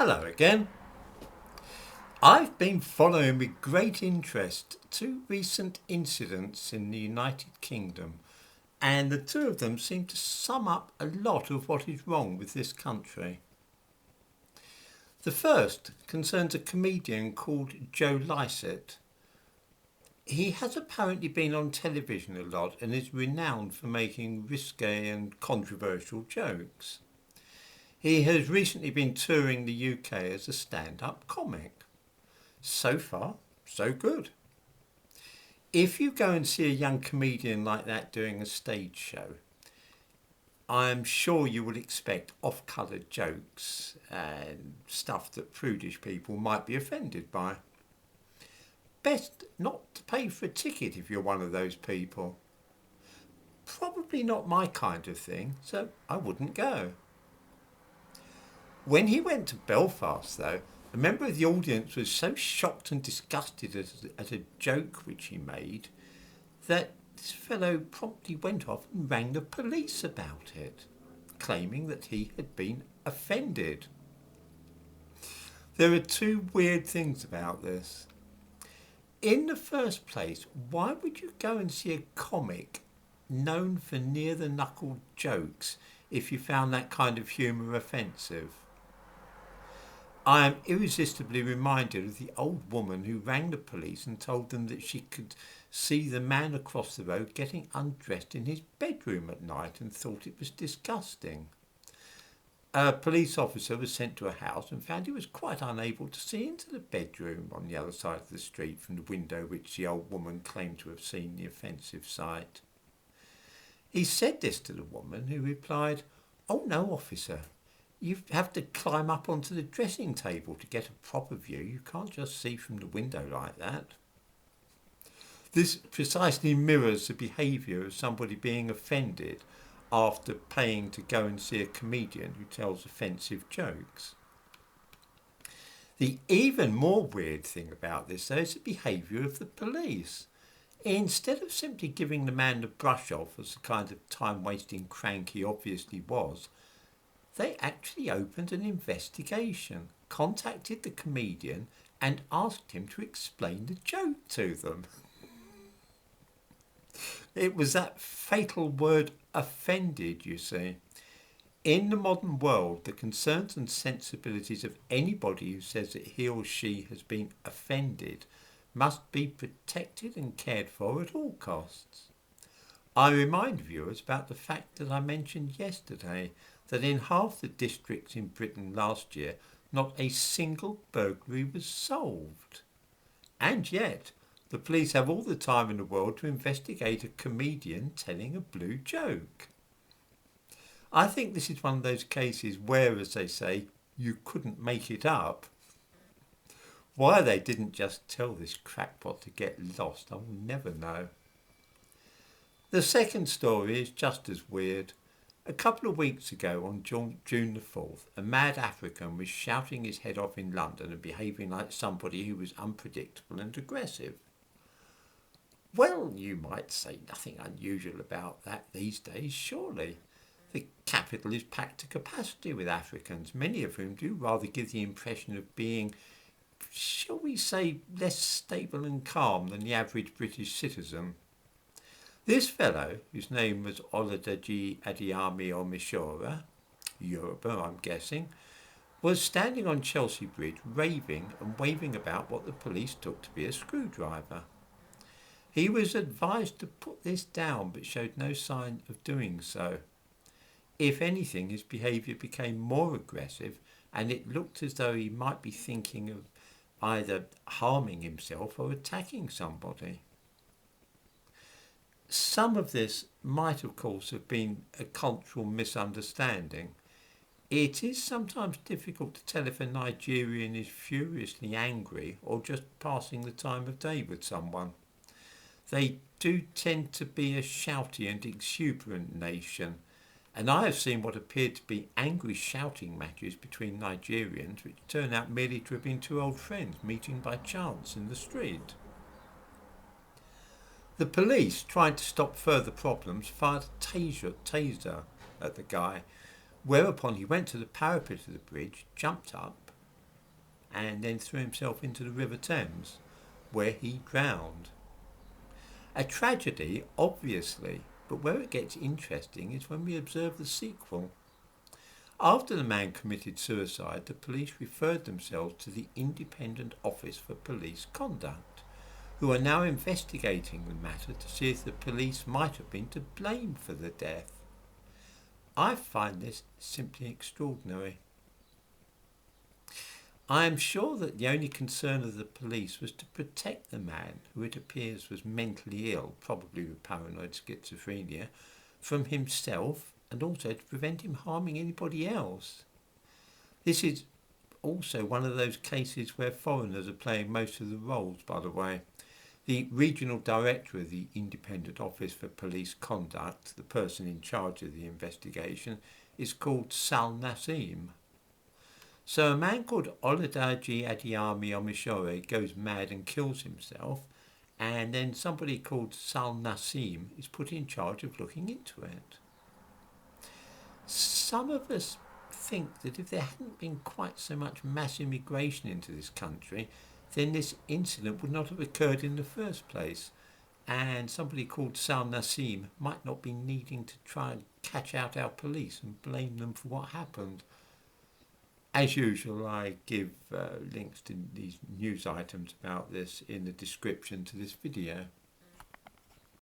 Hello again. I've been following with great interest two recent incidents in the United Kingdom, and the two of them seem to sum up a lot of what is wrong with this country. The first concerns a comedian called Joe Lycett. He has apparently been on television a lot and is renowned for making risque and controversial jokes. He has recently been touring the UK as a stand-up comic. So far, so good. If you go and see a young comedian like that doing a stage show, I am sure you will expect off-coloured jokes and stuff that prudish people might be offended by. Best not to pay for a ticket if you're one of those people. Probably not my kind of thing, so I wouldn't go. When he went to Belfast, though, a member of the audience was so shocked and disgusted at a joke which he made that this fellow promptly went off and rang the police about it, claiming that he had been offended. There are two weird things about this. In the first place, why would you go and see a comic known for near-the-knuckle jokes if you found that kind of humour offensive? I am irresistibly reminded of the old woman who rang the police and told them that she could see the man across the road getting undressed in his bedroom at night and thought it was disgusting. A police officer was sent to a house and found he was quite unable to see into the bedroom on the other side of the street from the window which the old woman claimed to have seen the offensive sight. He said this to the woman, who replied, "Oh no, officer. You have to climb up onto the dressing table to get a proper view. You can't just see from the window like that." This precisely mirrors the behaviour of somebody being offended after paying to go and see a comedian who tells offensive jokes. The even more weird thing about this, though, is the behaviour of the police. Instead of simply giving the man the brush off as the kind of time-wasting crank he obviously was, they actually opened an investigation, contacted the comedian and asked him to explain the joke to them. It was that fatal word offended, you see. In the modern world, the concerns and sensibilities of anybody who says that he or she has been offended must be protected and cared for at all costs. I remind viewers about the fact that I mentioned yesterday, that in half the districts in Britain last year, not a single burglary was solved. And yet, the police have all the time in the world to investigate a comedian telling a blue joke. I think this is one of those cases where, as they say, you couldn't make it up. Why they didn't just tell this crackpot to get lost, I will never know. The second story is just as weird. A couple of weeks ago, on June the 4th, a mad African was shouting his head off in London and behaving like somebody who was unpredictable and aggressive. Well, you might say nothing unusual about that these days, surely. The capital is packed to capacity with Africans, many of whom do rather give the impression of being, shall we say, less stable and calm than the average British citizen. This fellow, whose name was Oladeji Adeyemi Omishora, Yoruba I'm guessing, was standing on Chelsea Bridge raving and waving about what the police took to be a screwdriver. He was advised to put this down but showed no sign of doing so. If anything, his behaviour became more aggressive and it looked as though he might be thinking of either harming himself or attacking somebody. Some of this might, of course, have been a cultural misunderstanding. It is sometimes difficult to tell if a Nigerian is furiously angry or just passing the time of day with someone. They do tend to be a shouty and exuberant nation, and I have seen what appeared to be angry shouting matches between Nigerians which turn out merely to have been two old friends meeting by chance in the street. The police, trying to stop further problems, fired a taser at the guy, whereupon he went to the parapet of the bridge, jumped up, and then threw himself into the River Thames, where he drowned. A tragedy, obviously, but where it gets interesting is when we observe the sequel. After the man committed suicide, the police referred themselves to the Independent Office for Police Conduct, who are now investigating the matter to see if the police might have been to blame for the death. I find this simply extraordinary. I am sure that the only concern of the police was to protect the man, who it appears was mentally ill, probably with paranoid schizophrenia, from himself, and also to prevent him harming anybody else. This is also one of those cases where foreigners are playing most of the roles, by the way. The regional director of the Independent Office for Police Conduct, the person in charge of the investigation, is called Sal Nassim. So a man called Oladaji Adiyami Omishore goes mad and kills himself, and then somebody called Sal Nassim is put in charge of looking into it. Some of us think that if there hadn't been quite so much mass immigration into this country, then this incident would not have occurred in the first place, and somebody called Sal Nassim might not be needing to try and catch out our police and blame them for what happened. As usual, I give links to these news items about this in the description to this video.